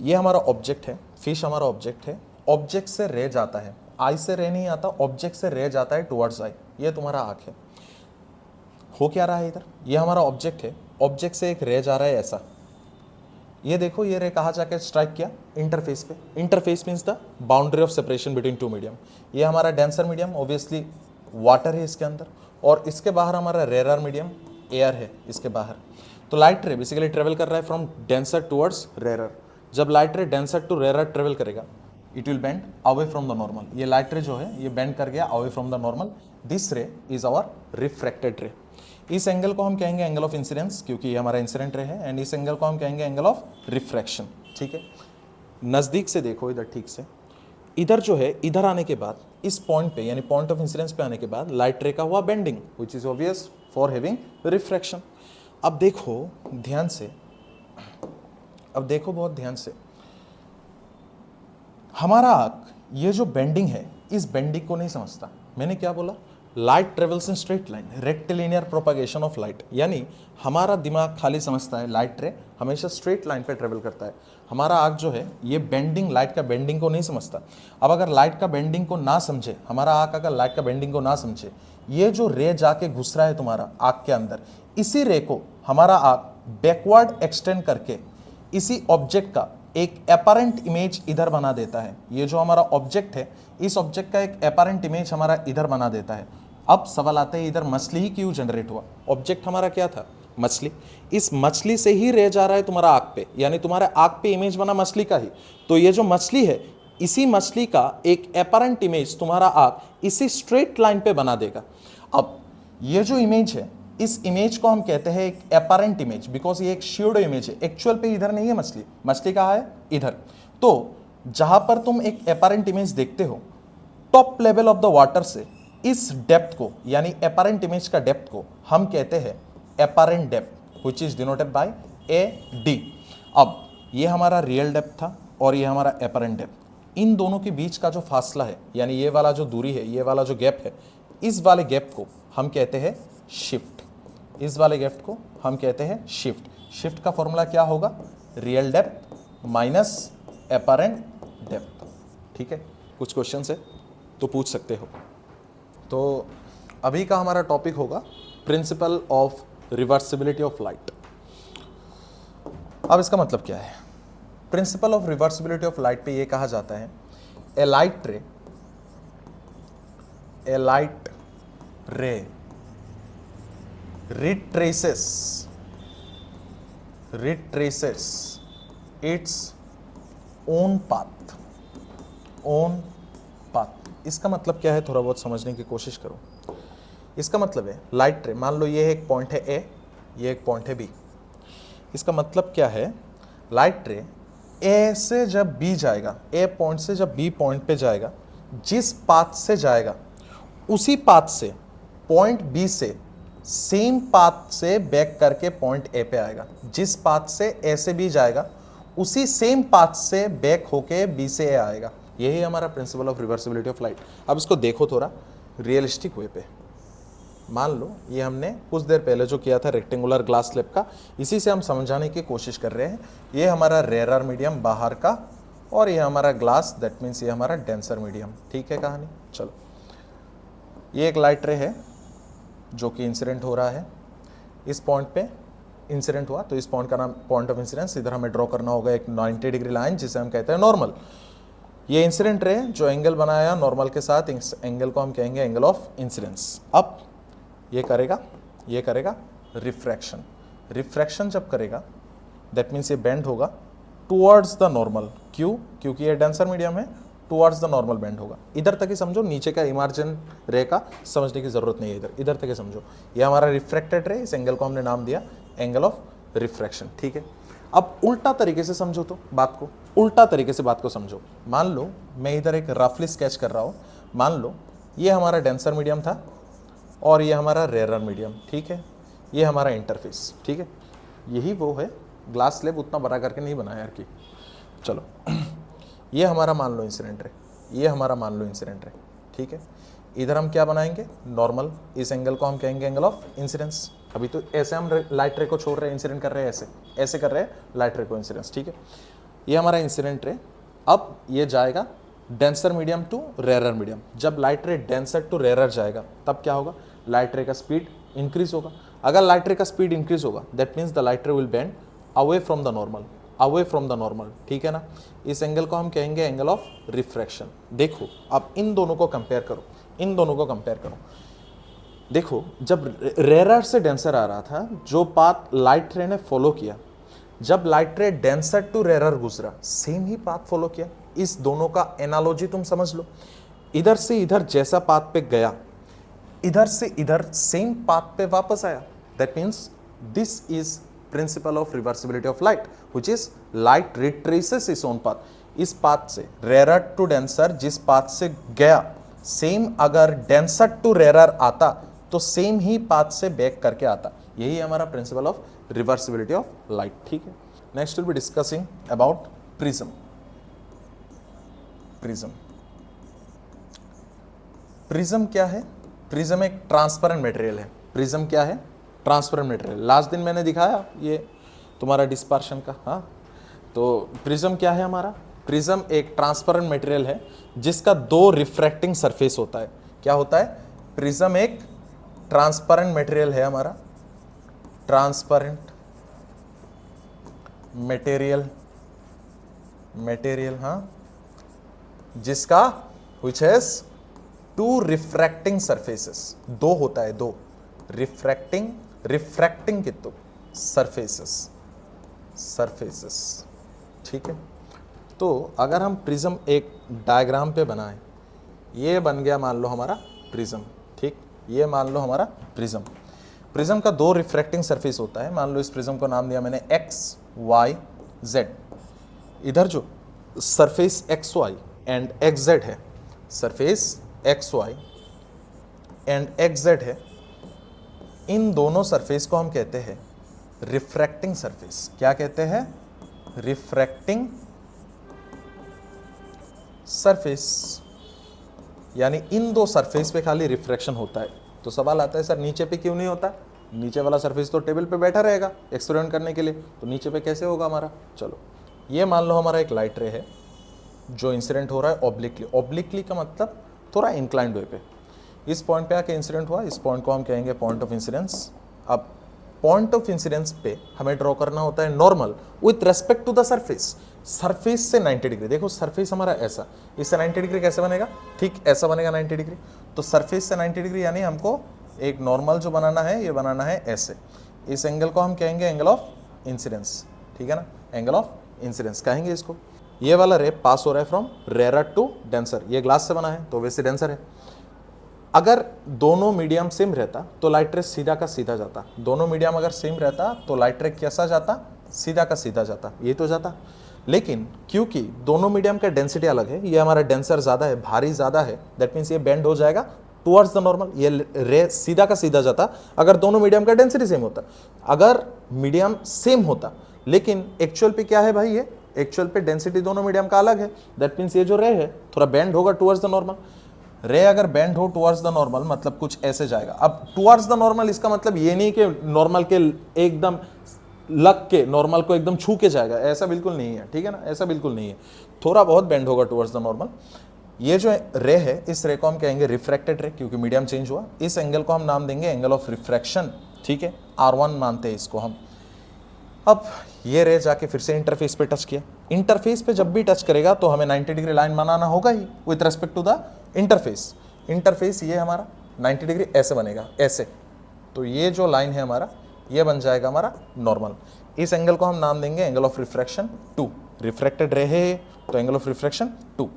ये हमारा ऑब्जेक्ट है, फिश हमारा ऑब्जेक्ट है। ऑब्जेक्ट से रे जाता है, आई से रे नहीं आता, ऑब्जेक्ट से रे जाता है टुवर्ड्स आई। ये तुम्हारा आँख है। हो क्या रहा है इधर, ये हमारा ऑब्जेक्ट है, ऑब्जेक्ट से एक रे जा रहा है ऐसा। ये देखो, ये रे कहाँ जाके स्ट्राइक किया, इंटरफेस पे। Interface means the boundary of separation between two medium. ये हमारा डेंसर मीडियम, ऑब्वियसली वाटर है इसके अंदर, और इसके बाहर हमारा रेयर मीडियम एयर है इसके बाहर। तो लाइट रे बेसिकली ट्रेवल कर रहा है फ्रॉम डेंसर टुवर्ड्स रेयर। जब light ray denser to rare travel करेगा, it will bend away from the normal. ये लाइट रे जो है ये बेंड कर गया away from the normal. This ray is our refracted ray. इस एंगल को हम कहेंगे एंगल ऑफ इंसिडेंस, क्योंकि ये हमारा इंसिडेंट रे है, एंड इस एंगल को हम कहेंगे एंगल ऑफ रिफ्रैक्शन, ठीक है। नज़दीक से देखो इधर, ठीक से। इधर जो है, इधर आने के बाद इस पॉइंट पे यानी पॉइंट ऑफ इंसिडेंस पे आने के बाद लाइट रे का हुआ bending, which is obvious for having refraction. अब देखो ध्यान से, अब देखो बहुत ध्यान से, हमारा आँख ये जो बेंडिंग है, इस बेंडिंग को नहीं समझता। मैंने क्या बोला, light travels in straight line, rectilinear propagation of light. यानी हमारा दिमाग खाली समझता है लाइट रे हमेशा स्ट्रेट लाइन पे ट्रेवल करता है। हमारा आँख जो है ये बेंडिंग, लाइट का बेंडिंग को नहीं समझता। अब अगर लाइट का बेंडिंग को ना समझे, हमारा आँख अगर लाइट का बेंडिंग को ना समझे, ये जो रे जाके घुस रहा है तुम्हारा आँख के अंदर, इसी रे को हमारा आँख बैकवर्ड एक्सटेंड करके इसी ऑब्जेक्ट का एक एपरेंट इमेज इधर बना देता है। ये जो हमारा ऑब्जेक्ट है, इस ऑब्जेक्ट का एक एपरेंट इमेज हमारा इधर बना देता है। अब सवाल आता है इधर मछली ही क्यों जनरेट हुआ। ऑब्जेक्ट हमारा क्या था, मछली। इस मछली से ही रे जा रहा है तुम्हारा आँख पे, यानी तुम्हारे आँख पे इमेज बना मछली का ही। तो ये जो मछली है, इसी मछली का एक एपरेंट इमेज तुम्हारा आँख इसी स्ट्रेट लाइन पे बना देगा। अब ये जो इमेज है, इस इमेज को हम कहते हैं एक एपरेंट इमेज, बिकॉज ये एक श्यूडो इमेज है। एक्चुअल पे इधर नहीं है मछली, मछली कहाँ है, इधर। तो जहां पर तुम एक एपरेंट इमेज देखते हो, top level of the water से इस डेप्थ को, यानी एपरेंट इमेज का डेप्थ को हम कहते हैं apparent depth, which is denoted bye AD। अब ये हमारा रियल डेप्थ था और ये हमारा एपरेंट डेप्थ। इन दोनों के बीच का जो फासला है, यानी ये वाला जो दूरी है, ये वाला जो गैप है, इस वाले गैप को हम कहते हैं शिफ्ट। इस वाले गैप को हम कहते हैं शिफ्ट। शिफ्ट का फॉर्मूला क्या होगा, real depth minus apparent depth, ठीक है। कुछ क्वेश्चन है तो पूछ सकते हो। तो अभी का हमारा टॉपिक होगा principle of reversibility of light. अब इसका मतलब क्या है, principle of reversibility of light पे ये कहा जाता है, ए लाइट रे retraces its own path। इसका मतलब क्या है, थोड़ा बहुत समझने की कोशिश करो। इसका मतलब है लाइट रे, मान लो ये एक पॉइंट है A, ये एक पॉइंट है B। इसका मतलब क्या है, लाइट रे A से जब B जाएगा, A पॉइंट से जब B पॉइंट पे जाएगा, जिस पाथ से जाएगा उसी पाथ से पॉइंट B से सेम पाथ से बैक करके पॉइंट A पे आएगा। जिस पाथ से A से B जाएगा, उसी सेम पाथ से बैक होके B से A आएगा। यही हमारा principle of reversibility of light. अब इसको देखो थोड़ा रियलिस्टिक वे पे। मान लो ये हमने कुछ देर पहले जो किया था रेक्टेंगुलर ग्लास स्लैब का, इसी से हम समझाने की कोशिश कर रहे हैं। ये हमारा रेयर मीडियम बाहर का, और ये हमारा ग्लास, दैट मीन्स ये हमारा डेंसर मीडियम, ठीक है कहानी। चलो, ये एक लाइट रे है जो कि इंसिडेंट हो रहा है। इस पॉइंट पे इंसिडेंट हुआ तो इस पॉइंट का नाम पॉइंट ऑफ इंसिडेंस। इधर हमें ड्रॉ करना होगा एक 90 डिग्री लाइन जिसे हम कहते हैं नॉर्मल। ये इंसिडेंट रे जो एंगल बनाया नॉर्मल के साथ, इस एंगल को हम कहेंगे एंगल ऑफ इंसिडेंस। अब ये करेगा रिफ्रैक्शन। रिफ्रैक्शन जब करेगा दैट मीन्स ये बेंड होगा टुवर्ड्स द नॉर्मल। क्यों? क्योंकि ये डेंसर मीडियम है, टुवर्ड्स द नॉर्मल बेंड होगा। इधर तक ही समझो, नीचे का इमर्जन रे का समझने की जरूरत नहीं है। इधर तक ही समझो। ये हमारा रिफ्रैक्टेड रे, इस एंगल को हमने नाम दिया एंगल ऑफ रिफ्रैक्शन। ठीक है, अब उल्टा तरीके से समझो, तो बात को उल्टा तरीके से बात को समझो। मान लो मैं इधर एक रफली स्केच कर रहा हूँ। मान लो ये हमारा डेंसर मीडियम था और ये हमारा रेयर मीडियम। ठीक है, ये हमारा इंटरफेस। ठीक है, यही वो है। ग्लास स्लैब उतना बड़ा करके नहीं बनाया यार की। चलो ये हमारा मान लो इंसिडेंट रे, ये हमारा मान लो इंसिडेंट रे। ठीक है, इधर हम क्या बनाएंगे? नॉर्मल। इस एंगल को हम कहेंगे एंगल ऑफ इंसिडेंस। अभी तो ऐसे हम लाइट रे को छोड़ रहे हैं, इंसिडेंट कर रहे हैं, ऐसे कर रहे हैं लाइट रे को इंसिडेंस। ठीक है, ये हमारा इंसिडेंट रे। अब ये जाएगा denser medium to rare medium. जब light ray denser to rare जाएगा तब क्या होगा? लाइट रे का स्पीड इंक्रीज होगा। अगर लाइट रे का स्पीड इंक्रीज होगा दैट मीन्स द लाइट रे will bend away from the normal, away from the normal. ठीक है ना, इस एंगल को हम कहेंगे एंगल ऑफ रिफ्रैक्शन। देखो अब इन दोनों को कंपेयर करो, इन दोनों को कंपेयर करो। देखो जब रेयर से डेंसर आ रहा था, जो पाथ लाइट रे ने फॉलो किया, जब light ray denser to rarer गुजरा सेम ही पाथ फॉलो किया। इस दोनों का एनालॉजी तुम समझ लो। इधर से इधर जैसा पाथ पे गया, इधर से इधर सेम पाथ पे वापस आया। That means this is principle of reversibility of light, which is light retraces its own path. इस पाथ से रेयर टू डेंसर जिस पाथ से गया, सेम अगर डेंसर टू रेयर आता तो सेम ही पाथ से बैक करके आता। यही है हमारा principle of reversibility of light. ठीक है, next will be discussing about prism. Prism, prism क्या है? प्रिज्म एक ट्रांसपेरेंट मटेरियल है। प्रिज्म क्या है? Transparent material. लास्ट दिन मैंने दिखाया ये तुम्हारा डिस्पर्शन का। हाँ, तो प्रिज्म क्या है हमारा? प्रिज्म एक ट्रांसपेरेंट मटेरियल है जिसका दो रिफ्रैक्टिंग सरफेस होता है। क्या होता है? प्रिज्म एक ट्रांसपेरेंट मटेरियल है हमारा, ट्रांसपेरेंट मटेरियल, हाँ, जिसका which has two refracting surfaces. दो होता है, दो रिफ्रैक्टिंग कितने सरफेसेस। ठीक है, तो अगर हम प्रिज्म एक डायग्राम पे बनाएं, ये बन गया मान लो हमारा प्रिज्म। ठीक, ये मान लो हमारा प्रिज्म। प्रिज्म का दो रिफ्रैक्टिंग सरफेस होता है। मान लो इस प्रिज्म को नाम दिया मैंने एक्स वाई जेड। इधर जो surface X Y and X Z है, surface X Y and X Z है, इन दोनों सरफेस को हम कहते हैं रिफ्रैक्टिंग सरफेस। क्या कहते हैं? Refracting surface. यानी इन दो सरफेस पे खाली रिफ्रैक्शन होता है। तो सवाल आता है सर नीचे पे क्यों नहीं होता? नीचे वाला सरफेस तो टेबल पे बैठा रहेगा एक्सपेरिमेंट करने के लिए, तो नीचे पे कैसे होगा हमारा? चलो ये मान लो हमारा एक लाइट रे है जो इंसिडेंट हो रहा है ऑब्लिकली। ऑब्लिकली का मतलब थोड़ा इंक्लाइंड वे पे। इस पॉइंट पे आके इंसिडेंट हुआ, इस पॉइंट को हम कहेंगे पॉइंट ऑफ इंसिडेंस। अब पॉइंट ऑफ इंसिडेंस पे हमें ड्रॉ करना होता है normal with respect to the surface. Surface से 90 डिग्री। देखो सरफेस हमारा ऐसा, इससे 90 डिग्री कैसे बनेगा? ठीक ऐसा बनेगा 90 डिग्री। तो सरफेस से 90 डिग्री यानी हमको एक नॉर्मल जो बनाना है, ये बनाना है ऐसे। इस एंगल को हम कहेंगे एंगल ऑफ इंसिडेंस। ठीक है ना, एंगल ऑफ इंसिडेंस कहेंगे इसको। ये वाला रे पास हो रहा है फ्रॉम रेयर टू डेंसर। ये ग्लास से बना है तो वैसे डेंसर है। अगर दोनों मीडियम सेम रहता तो लाइट रे सीधा का सीधा जाता। दोनों मीडियम अगर सेम रहता तो लाइट रे कैसा जाता? सीधा का सीधा जाता, ये तो जाता। लेकिन क्योंकि दोनों मीडियम का डेंसिटी अलग है, ये हमारा डेंसर ज़्यादा है, भारी ज़्यादा है, दैट मीन्स ये बेंड हो जाएगा टुवर्ड्स द नॉर्मल। ये रे सीधा का सीधा जाता अगर दोनों मीडियम का डेंसिटी सेम होता। अगर मीडियम सेम होता लेकिन एक्चुअल पे क्या है भाई? ये एक्चुअल पे डेंसिटी दोनों मीडियम का अलग है, दैट मीन्स ये जो रे है थोड़ा बेंड होगा टुवर्ड्स द नॉर्मल। रे अगर बेंड हो टुवर्ड्स द नॉर्मल मतलब कुछ ऐसे जाएगा। अब टुवर्ड्स द नॉर्मल इसका मतलब ये नहीं कि नॉर्मल के एकदम लग के नॉर्मल को एकदम छू के जाएगा, ऐसा बिल्कुल नहीं है। ठीक है ना, ऐसा बिल्कुल नहीं है, थोड़ा बहुत बेंड होगा टुवर्ड्स द नॉर्मल। ये जो रे है, इस रे को हम कहेंगे रिफ्रैक्टेड रे, क्योंकि मीडियम चेंज हुआ। इस एंगल को हम नाम देंगे एंगल ऑफ रिफ्रैक्शन। ठीक है, R1 मानते हैं इसको हम। अब ये रे जाके फिर से इंटरफेस पे टच किया। इंटरफेस पे जब भी टच करेगा तो हमें 90 डिग्री लाइन बनाना होगा ही with respect to the interface. Interface ये हमारा 90 डिग्री ऐसे बनेगा, ऐसे। तो ये जो लाइन है हमारा, ये बन जाएगा हमारा नॉर्मल। इस एंगल को हम नाम देंगे एंगल ऑफ रिफ्रैक्शन 2। रिफ्रैक्टेड रे है तो एंगल ऑफ रिफ्रैक्शन 2।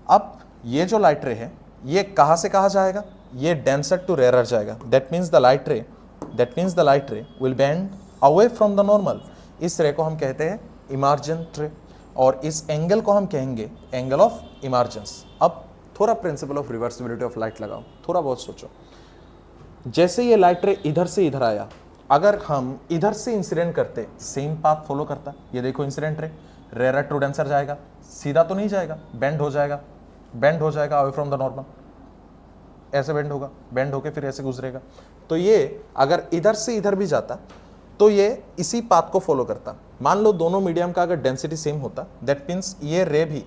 अब ये जो लाइट रे है ये कहाँ से कहाँ जाएगा? ये डेंसर टू रेयर जाएगा। दैट मीन्स द लाइट रे will bend away from the normal. इस रे को हम कहते हैं इमर्जेंट रे और इस एंगल को हम कहेंगे एंगल ऑफ इमर्जेंस। अब थोड़ा principle of reversibility of light लगाओ, थोड़ा बहुत सोचो। जैसे ये लाइट रे इधर से इधर आया, अगर हम इधर से इंसिडेंट करते सेम पाथ फॉलो करता। ये देखो incident ray, rare to denser जाएगा, सीधा तो नहीं जाएगा, बेंड हो जाएगा अवे फ्रॉम द नॉर्मल। ऐसे बेंड होगा, बेंड होके फिर ऐसे गुजरेगा। तो ये अगर इधर से इधर भी जाता तो ये इसी पाथ को फॉलो करता। मान लो दोनों मीडियम का अगर डेंसिटी सेम होता, दैट मीन्स ये रे भी,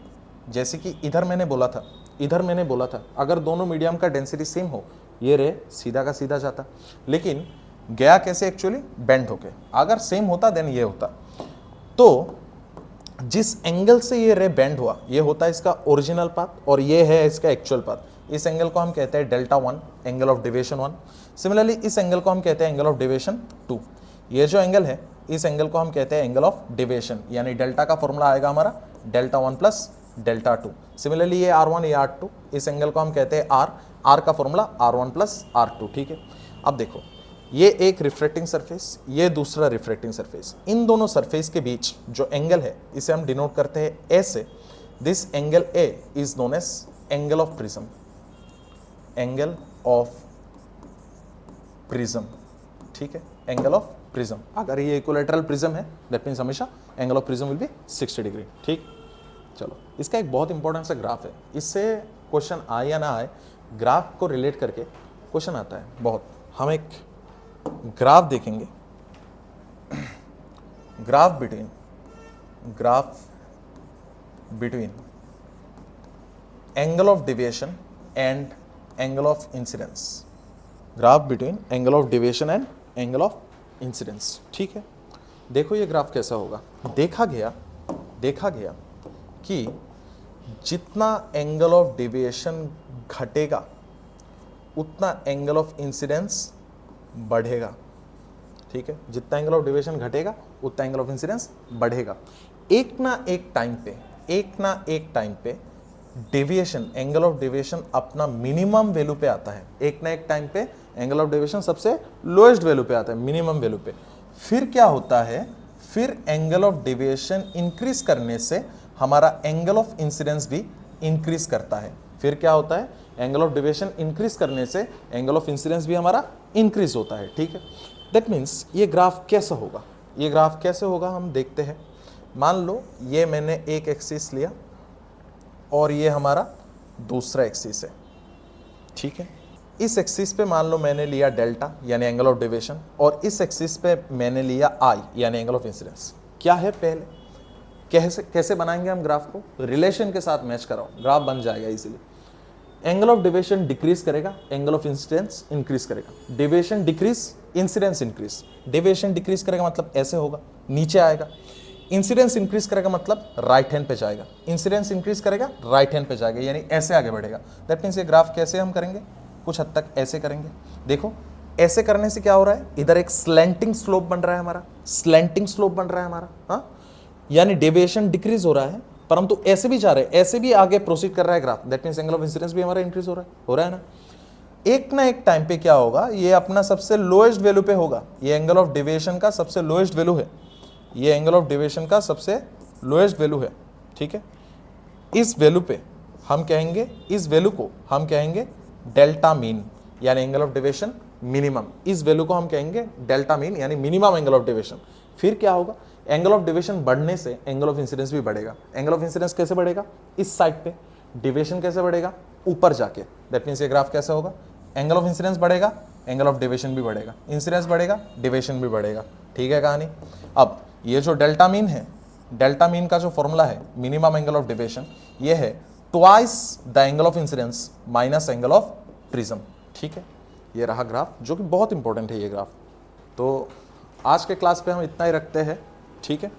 जैसे कि इधर मैंने बोला था अगर दोनों मीडियम का डेंसिटी सेम हो, ये रे सीधा का सीधा जाता। लेकिन गया कैसे? एक्चुअली बेंड होके। अगर सेम होता देन ये होता। तो जिस एंगल से ये रे बेंड हुआ, ये होता है इसका ओरिजिनल पाथ और ये है इसका एक्चुअल पाथ। इस एंगल को हम कहते हैं delta 1, angle of deviation 1। Similarly इस एंगल को हम कहते हैं एंगल ऑफ डेविएशन 2। ये जो एंगल है, इस एंगल को हम कहते हैं एंगल ऑफ डेविएशन, यानी डेल्टा का फॉर्मूला आएगा हमारा डेल्टा 1 प्लस डेल्टा 2। सिमिलरली ये R1, ये R2, इस एंगल को हम कहते हैं R का फॉर्मूला R1 प्लस R2। ठीक है। अब देखो, ये एक रिफ्रैक्टिंग सरफेस, ये दूसरा रिफ्रैक्टिंग सरफेस। इन दोनों सरफेस के बीच जो एंगल है इसे हम डिनोट करते हैं ए से। This angle A is known as angle of prism, angle of prism. ठीक है, एंगल ऑफ प्रिज्म। अगर ये इक्विलैटरल प्रिज्म है दैट मीन्स हमेशा angle of prism will be 60 degree. ठीक, चलो इसका एक बहुत इंपॉर्टेंट सा ग्राफ है, इससे क्वेश्चन आए या ना आए, ग्राफ को रिलेट करके क्वेश्चन आता है बहुत। हम एक ग्राफ देखेंगे, graph between angle of deviation and angle of incidence. Graph between angle of deviation and angle of incidence. ठीक है, देखो ये ग्राफ कैसा होगा। देखा गया कि जितना एंगल ऑफ डेविएशन घटेगा उतना एंगल ऑफ इंसिडेंस बढ़ेगा। ठीक है, जितना एंगल ऑफ डेविएशन घटेगा उतना एंगल ऑफ इंसिडेंस बढ़ेगा। एक ना एक टाइम पे डेविएशन, एंगल ऑफ डेविएशन अपना मिनिमम वैल्यू पे आता है। एक ना एक टाइम पे एंगल ऑफ डेविएशन सबसे लोएस्ट वैल्यू पे आता है, मिनिमम वैल्यू पे। फिर क्या होता है? फिर एंगल ऑफ डेविएशन इंक्रीज करने से हमारा एंगल ऑफ इंसिडेंस भी इंक्रीज करता है। फिर क्या होता है? एंगल ऑफ डेविएशन इंक्रीज करने से एंगल ऑफ इंसिडेंस भी हमारा इंक्रीज होता है। ठीक है, दैट मीन्स ये ग्राफ कैसा होगा? ये ग्राफ कैसे होगा हम देखते हैं। मान लो ये मैंने एक एक्सिस लिया और ये हमारा दूसरा एक्सिस है। ठीक है, इस एक्सिस पे मान लो मैंने लिया डेल्टा यानी एंगल ऑफ डेविएशन और इस एक्सिस पे मैंने लिया आई यानी एंगल ऑफ इंसिडेंस। क्या है पहले कैसे बनाएंगे हम ग्राफ को? रिलेशन के साथ मैच कराओ, ग्राफ बन जाएगा easily. Angle of deviation decrease करेगा, एंगल ऑफ इंसिडेंस इंक्रीज करेगा। Deviation decrease, incidence increase. Deviation decrease करेगा मतलब ऐसे होगा, नीचे आएगा। इंसिडेंस इंक्रीज करेगा मतलब राइट हैंड पे जाएगा। इंसिडेंस इंक्रीज करेगा, राइट हैंड पे जाएगा, यानी ऐसे आगे बढ़ेगा। दैट मीन्स ये ग्राफ कैसे हम करेंगे? कुछ हद तक ऐसे करेंगे। देखो ऐसे करने से क्या हो रहा है? इधर एक स्लैंटिंग स्लोप बन रहा है हमारा, स्लैंटिंग स्लोप बन रहा है हमारा। हाँ, यानी डेविएशन डिक्रीज हो रहा है, परंतु ऐसे भी जा रहे हैं, ऐसे भी आगे प्रोसीड कर रहा है graph. That means angle of incidence भी हमारा इंक्रीज हो रहा है ना। एक ना एक टाइम पे क्या होगा? ये अपना सबसे लोएस्ट वैल्यू पे होगा। ये एंगल ऑफ डेविएशन का सबसे लोएस्ट वैल्यू है, ये एंगल ऑफ डेविएशन का सबसे लोएस्ट वैल्यू है। ठीक है, इस वैल्यू पे हम कहेंगे, इस वैल्यू को हम कहेंगे डेल्टा मीन यानी एंगल ऑफ डेविएशन मिनिमम। इस वैल्यू को हम कहेंगे डेल्टा मीन यानी मिनिमम एंगल ऑफ डेविएशन। फिर क्या होगा? एंगल ऑफ डेविएशन बढ़ने से एंगल ऑफ इंसिडेंस भी बढ़ेगा। एंगल ऑफ इंसिडेंस कैसे बढ़ेगा? इस साइड पे। डेविएशन कैसे बढ़ेगा? ऊपर जाके। दैट मीन्स ये ग्राफ कैसा होगा? एंगल ऑफ इंसिडेंस बढ़ेगा, एंगल ऑफ डेविएशन भी बढ़ेगा, इंसिडेंस बढ़ेगा, डेविएशन भी बढ़ेगा। ठीक है कहानी। अब ये जो डेल्टा मीन है, डेल्टा मीन का जो फॉर्मूला है मिनिमम एंगल ऑफ डेविएशन, ये है twice the angle of incidence minus angle of prism. ठीक है, ये रहा ग्राफ जो कि बहुत इंपॉर्टेंट है ये ग्राफ। तो आज के क्लास पे हम इतना ही रखते हैं, ठीक है।